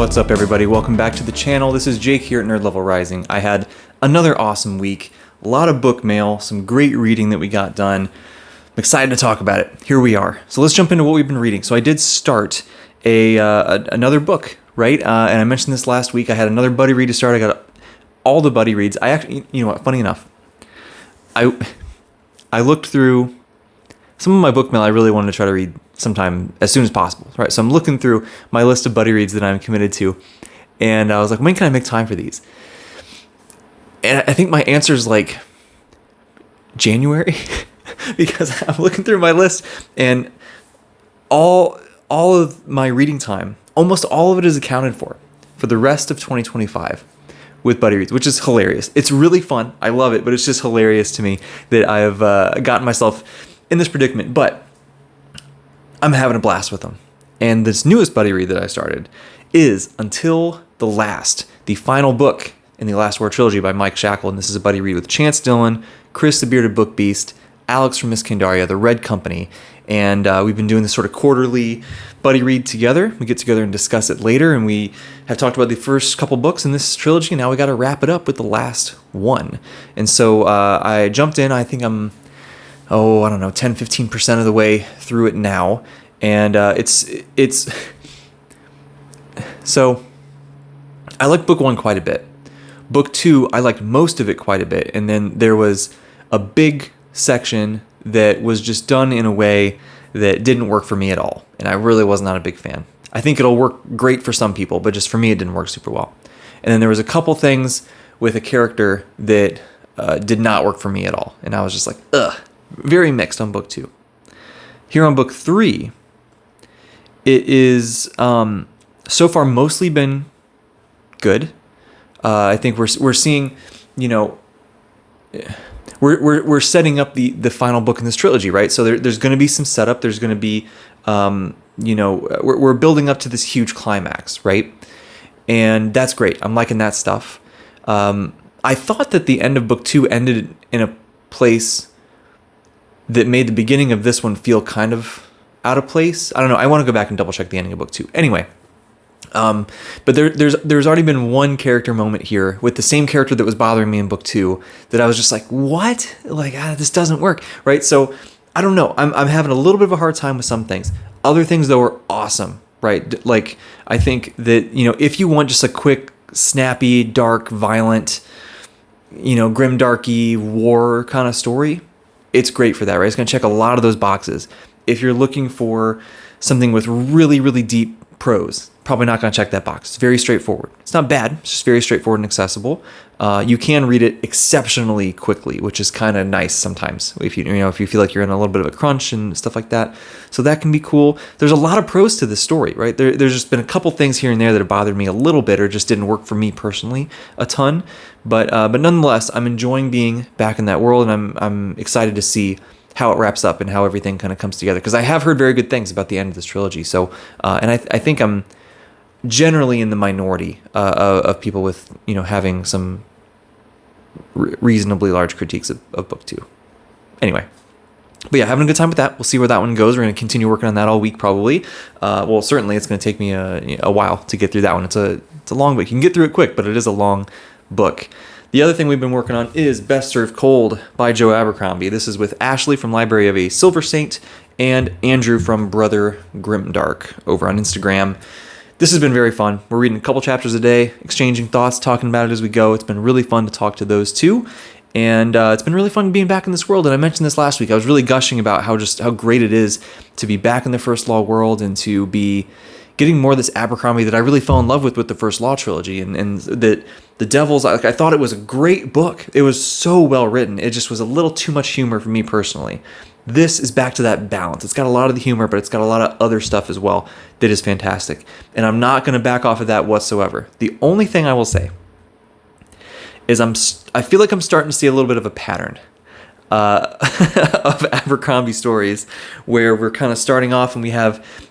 What's up, everybody? Welcome back to the channel. This is Jake here at Nerd Level Rising. I had another awesome week, a lot of book mail, some great reading that we got done. I'm excited to talk about it. Here we are. So let's jump into what we've been reading. So I did start another book, right? And I mentioned this last week. I had another buddy read to start. I got all the buddy reads. I actually, you know what? Funny enough, I looked through some of my book mail. I really wanted to try to read sometime as soon as possible, right? So I'm looking through my list of buddy reads that I'm committed to, and I was like, when can I make time for these? And I think my answer is like January, because I'm looking through my list, and all of my reading time, almost all of it is accounted for the rest of 2025 with buddy reads, which is hilarious. It's really fun. I love it, but it's just hilarious to me that I've gotten myself in this predicament. But I'm having a blast with them. And this newest buddy read that I started is Until the Last, the final book in the Last War trilogy by Mike Shackle. And this is a buddy read with Chance Dillon, Chris the Bearded Book Beast, Alex from Miss Candaria, The Red Company. And we've been doing this sort of quarterly buddy read together. We get together and discuss it later. And we have talked about the first couple books in this trilogy. And now we got to wrap it up with the last one. And so I jumped in. I think I'm 10-15% of the way through it now, and it's so I like book one quite a bit. Book two, I liked most of it quite a bit, and then there was a big section that was just done in a way that didn't work for me at all, and I really was not a big fan. I think it'll work great for some people, but just for me, it didn't work super well. And then there was a couple things with a character that did not work for me at all, and I was just like, ugh. Very mixed on book two. Here on book three, it is so far mostly been good. I think we're seeing, you know, we're setting up the final book in this trilogy, right? So there's going to be some setup. There's going to be, we're building up to this huge climax, right? And that's great. I'm liking that stuff. I thought that the end of book two ended in a place that made the beginning of this one feel kind of out of place. I don't know. I want to go back and double check the ending of book two. Anyway, but there's already been one character moment here with the same character that was bothering me in book two that I was just like, what? Like, this doesn't work, right? So I don't know. I'm having a little bit of a hard time with some things. Other things though are awesome, right? Like I think that, you know, if you want just a quick, snappy, dark, violent, you know, grimdarky war kind of story, it's great for that, right? It's going to check a lot of those boxes. If you're looking for something with really, really deep prose, probably not going to check that box. It's very straightforward. It's not bad. It's just very straightforward and accessible. You can read it exceptionally quickly, which is kind of nice sometimes if you feel like you're in a little bit of a crunch and stuff like that. So that can be cool. There's a lot of prose to this story, right? There's just been a couple things here and there that have bothered me a little bit or just didn't work for me personally a ton. But nonetheless, I'm enjoying being back in that world, and I'm excited to see how it wraps up and how everything kind of comes together, because I have heard very good things about the end of this trilogy. So, and I think I'm generally in the minority of people with, you know, having some reasonably large critiques of book two. Anyway, but yeah, having a good time with that. We'll see where that one goes. We're going to continue working on that all week probably. Well, certainly it's going to take me a while to get through that one. It's a long book. You can get through it quick, but it is a long book. The other thing we've been working on is Best Served Cold by Joe Abercrombie. This is with Ashley from Library of a Silver Saint and Andrew from Brother Grimdark over on Instagram. This has been very fun. We're reading a couple chapters a day, exchanging thoughts, talking about it as we go. It's been really fun to talk to those two. And it's been really fun being back in this world. And I mentioned this last week. I was really gushing about how great it is to be back in the First Law world and to be getting more of this Abercrombie that I really fell in love with the First Law trilogy. And that The Devils, I thought it was a great book. It was so well written. It just was a little too much humor for me personally. This is back to that balance. It's got a lot of the humor, but it's got a lot of other stuff as well that is fantastic. And I'm not going to back off of that whatsoever. The only thing I will say is I feel like I'm starting to see a little bit of a pattern of Abercrombie stories where we're kind of starting off and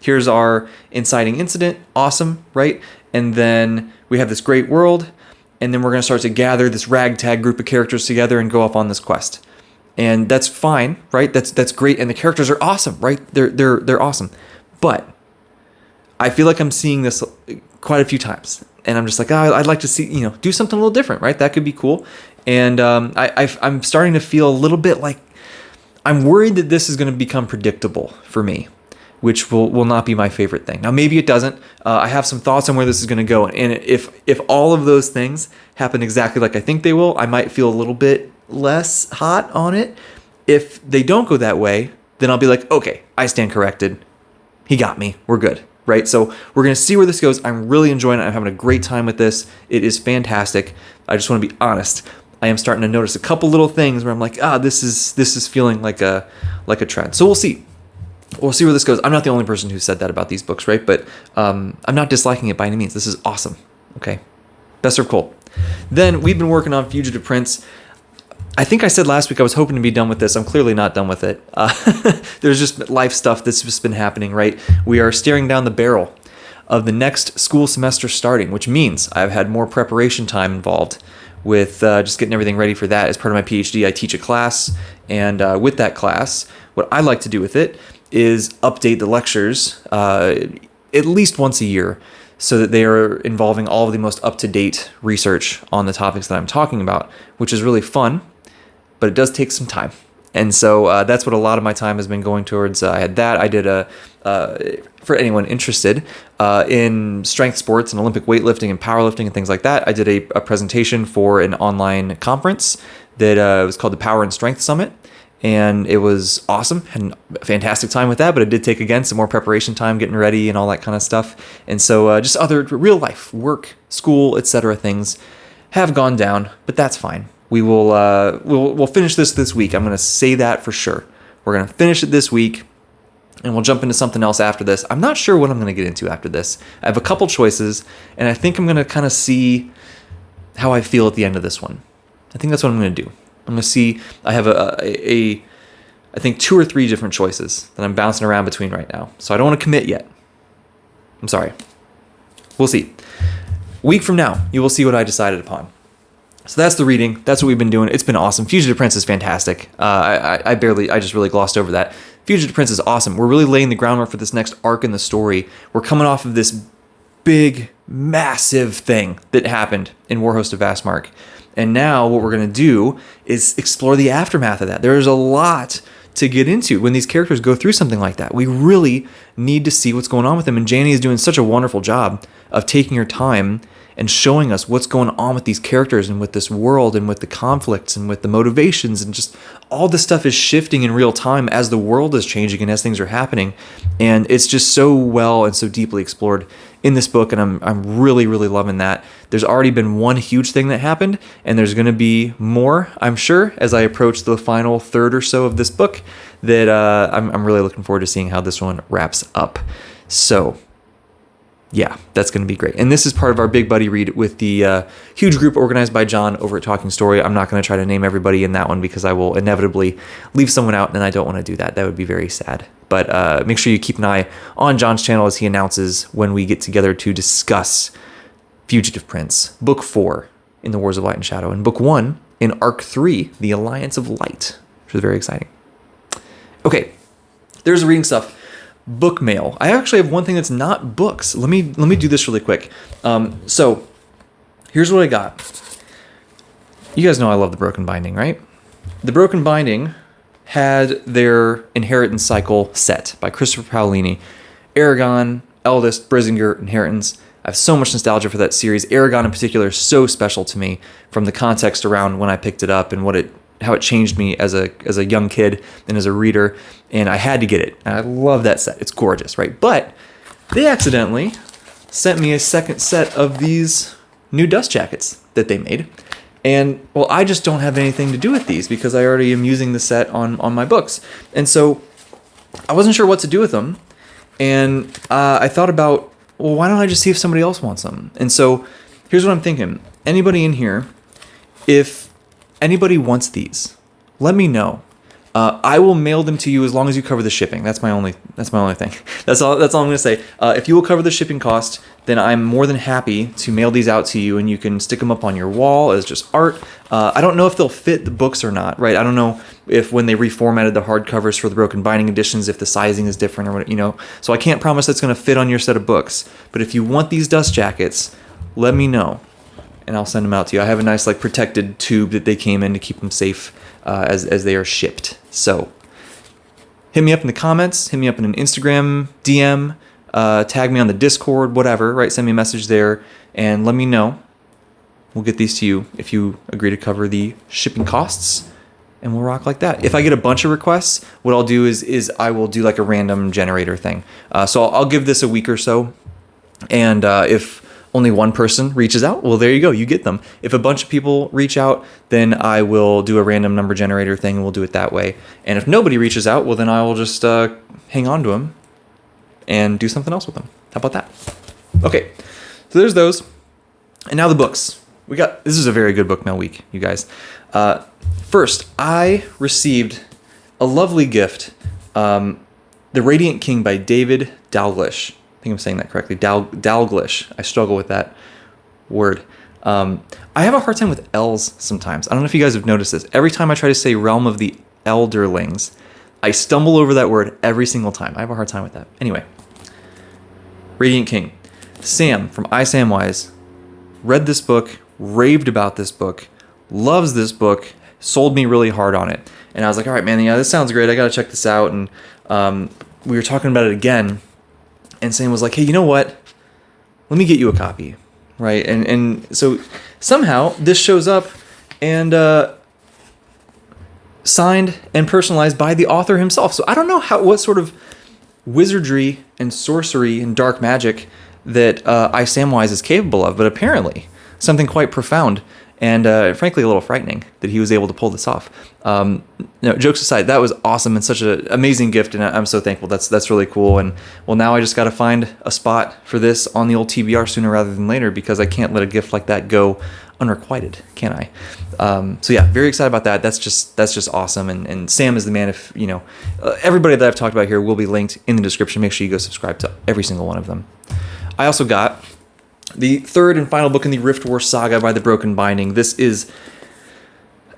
here's our inciting incident. Awesome, right? And then we have this great world, and then we're going to start to gather this ragtag group of characters together and go off on this quest. And that's fine, right? That's great, and the characters are awesome, right? They're awesome. But I feel like I'm seeing this quite a few times. And I'm just like, oh, I'd like to see, do something a little different, right? That could be cool. And I'm starting to feel a little bit like I'm worried that this is going to become predictable for me, which will not be my favorite thing. Now, maybe it doesn't. I have some thoughts on where this is going to go. And if all of those things happen exactly like I think they will, I might feel a little bit less hot on it. If they don't go that way, then I'll be like, okay, I stand corrected. He got me. We're good. Right? So we're going to see where this goes. I'm really enjoying it. I'm having a great time with this. It is fantastic. I just want to be honest. I am starting to notice a couple little things where I'm like, this is feeling like a trend. So we'll see. We'll see where this goes. I'm not the only person who said that about these books, right? But I'm not disliking it by any means. This is awesome. Okay. Best served cold. Then we've been working on Fugitive Prince. I think I said last week I was hoping to be done with this. I'm clearly not done with it. There's just life stuff that's just been happening, right? We are staring down the barrel of the next school semester starting, which means I've had more preparation time involved with just getting everything ready for that. As part of my PhD, I teach a class, and with that class, what I like to do with it is update the lectures at least once a year so that they are involving all of the most up-to-date research on the topics that I'm talking about, which is really fun. But it does take some time. And so that's what a lot of my time has been going towards. I had that. I did for anyone interested in strength sports and Olympic weightlifting and powerlifting and things like that, I did a presentation for an online conference that was called the Power and Strength Summit. And it was awesome. Had a fantastic time with that, but it did take, again, some more preparation time, getting ready and all that kind of stuff. And so just other real life, work, school, etc. things have gone down, but that's fine. We will we'll finish this week. I'm going to say that for sure. We're going to finish it this week, and we'll jump into something else after this. I'm not sure what I'm going to get into after this. I have a couple choices, and I think I'm going to kind of see how I feel at the end of this one. I think that's what I'm going to do. I'm going to see. I have I think 2 or 3 different choices that I'm bouncing around between right now. So I don't want to commit yet. I'm sorry. We'll see. Week from now, you will see what I decided upon. So that's the reading. That's what we've been doing. It's been awesome. Fugitive Prince is fantastic. I just really glossed over that. Fugitive Prince is awesome. We're really laying the groundwork for this next arc in the story. We're coming off of this big, massive thing that happened in Warhost of Vastmark. And now what we're going to do is explore the aftermath of that. There's a lot to get into when these characters go through something like that. We really need to see what's going on with them. And Janie is doing such a wonderful job of taking her time and showing us what's going on with these characters and with this world and with the conflicts and with the motivations, and just all this stuff is shifting in real time as the world is changing and as things are happening. And it's just so well and so deeply explored in this book, and I'm really, really loving that. There's already been one huge thing that happened, and there's going to be more, I'm sure, as I approach the final third or so of this book, that I'm really looking forward to seeing how this one wraps up. So yeah, that's going to be great. And this is part of our Big Buddy read with the huge group organized by John over at Talking Story. I'm not going to try to name everybody in that one because I will inevitably leave someone out, and I don't want to do that. That would be very sad. But make sure you keep an eye on John's channel as he announces when we get together to discuss Fugitive Prince, Book 4 in the Wars of Light and Shadow, and Book 1 in Arc 3, The Alliance of Light, which is very exciting. Okay, there's the reading stuff. Book mail. I actually have one thing that's not books. Let me do this really quick. So here's what I got. You guys know I love the Broken Binding, right? The Broken Binding had their Inheritance Cycle set by Christopher Paolini. Aragon, Eldest, Brisingar, Inheritance. I have so much nostalgia for that series. Aragon in particular is so special to me from the context around when I picked it up and how it changed me as a young kid and as a reader, and I had to get it. And I love that set. It's gorgeous, right? But they accidentally sent me a second set of these new dust jackets that they made. And, well, I just don't have anything to do with these because I already am using the set on my books. And so I wasn't sure what to do with them. And I thought about, well, why don't I just see if somebody else wants them? And so here's what I'm thinking. Anybody in here, if anybody wants these, let me know. I will mail them to you as long as you cover the shipping. That's my only thing. That's all I'm going to say. If you will cover the shipping cost, then I'm more than happy to mail these out to you, and you can stick them up on your wall as just art. I don't know if they'll fit the books or not, right? I don't know if when they reformatted the hardcovers for the broken binding editions, if the sizing is different or what, So I can't promise it's going to fit on your set of books. But if you want these dust jackets, let me know, and I'll send them out to you. I have a nice protected tube that they came in to keep them safe as they are shipped. So hit me up in the comments, hit me up in an Instagram DM, tag me on the Discord, whatever, right? Send me a message there and let me know. We'll get these to you if you agree to cover the shipping costs, and we'll rock like that. If I get a bunch of requests, what I'll do is I will do a random generator thing. So I'll give this a week or so, and if only one person reaches out, well, there you go, you get them. If a bunch of people reach out, then I will do a random number generator thing, and we'll do it that way. And if nobody reaches out, well, then I will just hang on to them and do something else with them. How about that? Okay, so there's those. And now the books. This is a very good book mail week, you guys. First, I received a lovely gift, The Radiant King by David Dalglish. I think I'm saying that correctly. Dalglish. I struggle with that word. I have a hard time with L's sometimes. I don't know if you guys have noticed this. Every time I try to say Realm of the Elderlings, I stumble over that word every single time. I have a hard time with that. Anyway, Radiant King. Sam from iSamWise read this book, raved about this book, loves this book, sold me really hard on it. And I was like, all right, man, yeah, this sounds great. I got to check this out. And we were talking about it again. And Sam was like, hey, you know what? Let me get you a copy, right? And so somehow this shows up and signed and personalized by the author himself. So I don't know what sort of wizardry and sorcery and dark magic that iSamWise is capable of, but apparently something quite profound and frankly a little frightening that he was able to pull this off. Jokes aside, that was awesome and such an amazing gift, and I'm so thankful. That's really cool. And well, now I just got to find a spot for this on the old TBR sooner rather than later, because I can't let a gift like that go unrequited, can I? So yeah, very excited about that. That's just awesome. And Sam is the man. If everybody that I've talked about here will be linked in the description. Make sure you go subscribe to every single one of them. I also got the third and final book in the Rift War saga by The Broken Binding. This is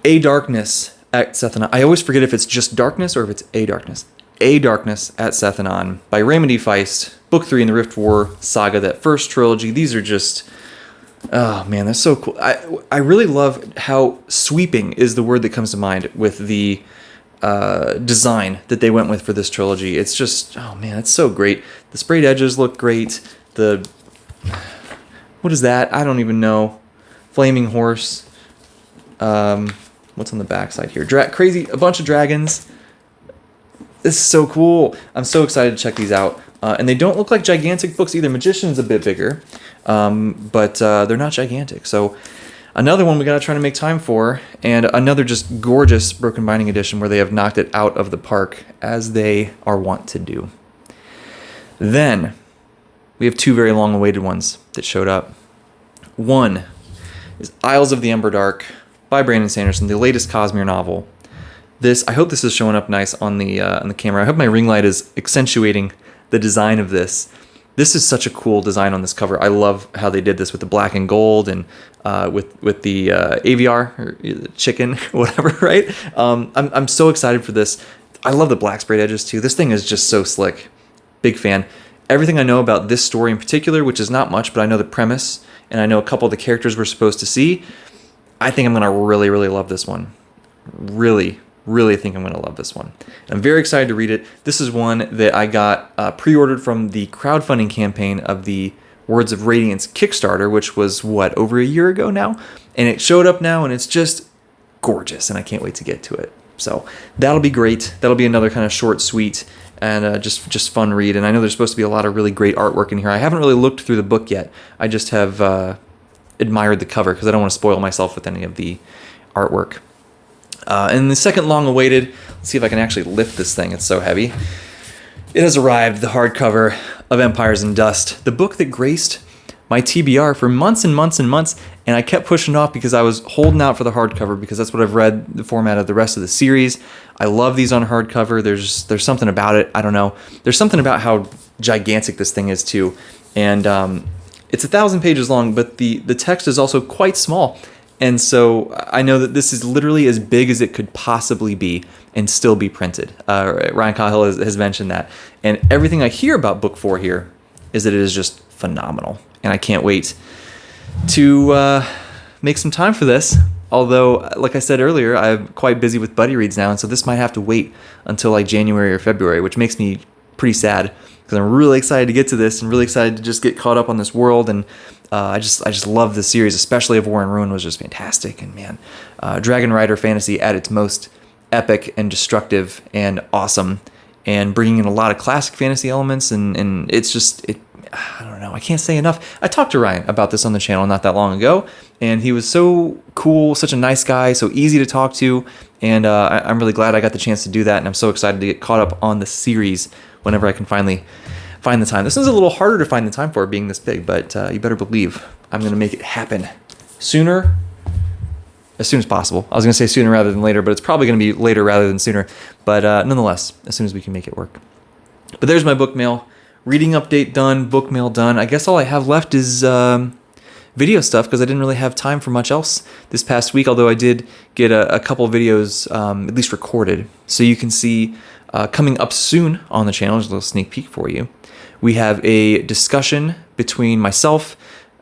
A Darkness at Sethanon. I always forget if it's just Darkness or if it's A Darkness. A Darkness at Sethanon by Raymond E. Feist. Book 3 in the Rift War saga, that first trilogy. These are just... oh man, that's so cool. I really love how sweeping is the word that comes to mind with the design that they went with for this trilogy. It's just, oh man, it's so great. The sprayed edges look great. What is that? I don't even know. Flaming horse. What's on the backside here? A bunch of dragons. This is so cool. I'm so excited to check these out. And they don't look like gigantic books either. Magician's a bit bigger, but they're not gigantic. So another one we got to try to make time for, and another just gorgeous Broken Binding edition where they have knocked it out of the park, as they are wont to do. Then we have two very long-awaited ones that showed up. One is Isles of the Emberdark by Brandon Sanderson, the latest Cosmere novel. I hope this is showing up nice on the camera. I hope my ring light is accentuating the design of this. This is such a cool design on this cover. I love how they did this with the black and gold and with the AVR or chicken, whatever, right? I'm so excited for this. I love the black sprayed edges too. This thing is just so slick. Big fan. Everything I know about this story in particular, which is not much, but I know the premise and I know a couple of the characters we're supposed to see. I think I'm going to really, really love this one. Really think I'm going to love this one. I'm very excited to read it. This is one that I got pre-ordered from the crowdfunding campaign of the Words of Radiance Kickstarter, which was, over a year ago now? And it showed up now, and it's just gorgeous, and I can't wait to get to it. So that'll be great. That'll be another kind of short, sweet, and just fun read. And I know there's supposed to be a lot of really great artwork in here. I haven't really looked through the book yet. I just have admired the cover because I don't want to spoil myself with any of the artwork. And the second long-awaited, let's see if I can actually lift this thing. It's so heavy. It has arrived, the hardcover of Empires in Dust, the book that graced my TBR for months and months and months, and I kept pushing off because I was holding out for the hardcover because that's what I've read the format of the rest of the series. I love these on hardcover. There's something about it. I don't know. There's something about how gigantic this thing is too, and it's 1,000 pages long, but the text is also quite small. And so I know that this is literally as big as it could possibly be and still be printed. Ryan Cahill has mentioned that. And everything I hear about book 4 here is that it is just phenomenal. And I can't wait to make some time for this. Although, like I said earlier, I'm quite busy with buddy reads now. And so this might have to wait until like January or February, which makes me pretty sad because I'm really excited to get to this and really excited to just get caught up on this world. And I just love the series, especially of War and Ruin was just fantastic. And man, Dragon Rider fantasy at its most epic and destructive and awesome, and bringing in a lot of classic fantasy elements. And it's just, I don't know, I can't say enough. I talked to Ryan about this on the channel not that long ago, and he was so cool, such a nice guy, so easy to talk to. And I'm really glad I got the chance to do that. And I'm so excited to get caught up on the series whenever I can finally find the time. This is a little harder to find the time for, being this big, but you better believe I'm going to make it happen as soon as possible. I was going to say sooner rather than later, but it's probably going to be later rather than sooner. But nonetheless, as soon as we can make it work. But there's my book mail. Reading update done, book mail done. I guess all I have left is video stuff because I didn't really have time for much else this past week, although I did get a couple videos at least recorded. So you can see coming up soon on the channel, there's a little sneak peek for you. We have a discussion between myself,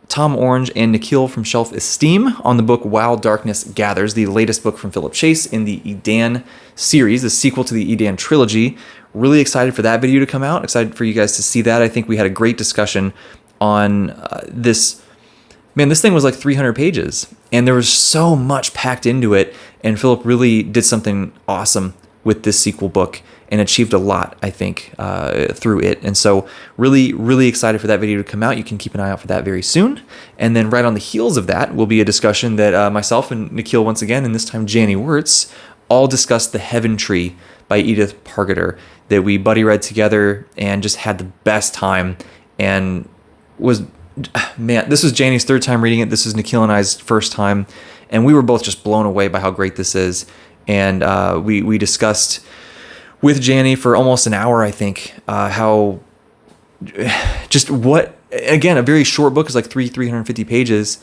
Tom Orange, and Nikhil from Shelf Esteem on the book While Darkness Gathers, the latest book from Philip Chase in the Edan series, the sequel to the Edan trilogy. Really excited for that video to come out. Excited for you guys to see that. I think we had a great discussion on this. Man, this thing was like 300 pages, and there was so much packed into it, and Philip really did something awesome with this sequel book and achieved a lot, I think, through it. And so really, really excited for that video to come out. You can keep an eye out for that very soon. And then right on the heels of that will be a discussion that myself and Nikhil once again, and this time Janie Wirtz, all discussed The Heaven Tree by Edith Pargeter that we buddy read together and just had the best time. And was, man, this was Janie's third time reading it. This is Nikhil and I's first time. And we were both just blown away by how great this is. And we discussed with Janie for almost an hour, I think, how just what, again, a very short book is like 350 pages,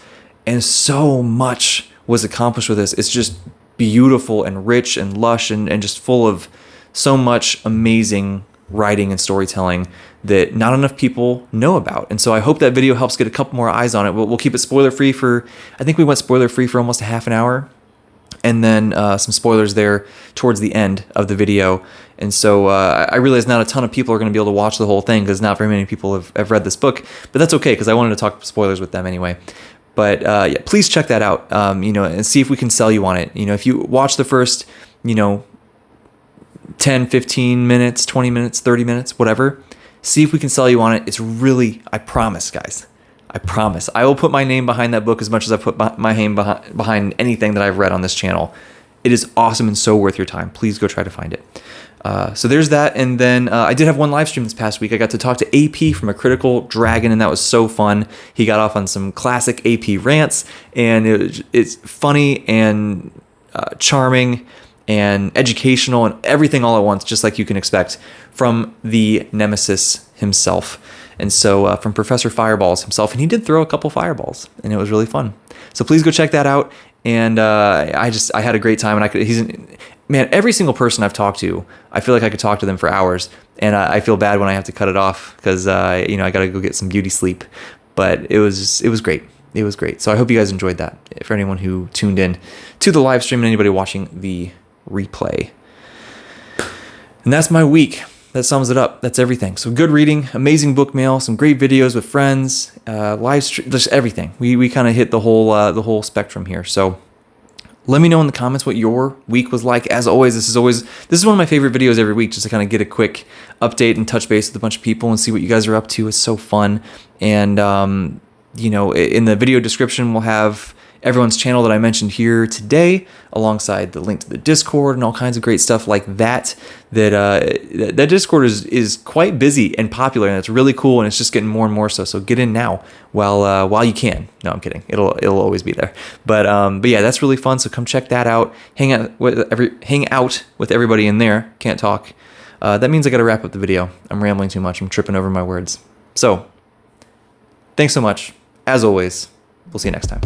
and so much was accomplished with this. It's just beautiful and rich and lush and just full of so much amazing writing and storytelling that not enough people know about. And so I hope that video helps get a couple more eyes on it. We'll keep it spoiler free for, I think we went spoiler free for almost a half an hour. And then some spoilers there towards the end of the video. And so I realize not a ton of people are going to be able to watch the whole thing because not very many people have read this book. But that's okay because I wanted to talk spoilers with them anyway. But yeah, please check that out, and see if we can sell you on it. If you watch the first, 10, 15 minutes, 20 minutes, 30 minutes, whatever, see if we can sell you on it. It's really, I promise, guys. I promise. I will put my name behind that book as much as I put my name behind anything that I've read on this channel. It is awesome and so worth your time. Please go try to find it. So there's that. And then I did have one live stream this past week. I got to talk to AP from A Critical Dragon, and that was so fun. He got off on some classic AP rants, and it's funny and charming and educational and everything all at once, just like you can expect from the Nemesis himself. And so from Professor Fireballs himself, and he did throw a couple fireballs, and it was really fun. So please go check that out. And I had a great time. And man, every single person I've talked to, I feel like I could talk to them for hours, and I feel bad when I have to cut it off because I got to go get some beauty sleep. But it was great. It was great. So I hope you guys enjoyed that. For anyone who tuned in to the live stream and anybody watching the replay. And that's my week. That sums it up. That's everything. So good reading, amazing book mail, some great videos with friends, live stream, just everything. We kind of hit the whole spectrum here. So let me know in the comments what your week was like. As always, this is one of my favorite videos every week, just to kind of get a quick update and touch base with a bunch of people and see what you guys are up to. It's so fun. And in the video description, we'll have everyone's channel that I mentioned here today, alongside the link to the Discord and all kinds of great stuff like that. That Discord is quite busy and popular, and it's really cool, and it's just getting more and more so. So get in now while you can. No, I'm kidding. It'll always be there. But yeah, that's really fun. So come check that out. Hang out with everybody in there. Can't talk. That means I got to wrap up the video. I'm rambling too much. I'm tripping over my words. So thanks so much. As always, we'll see you next time.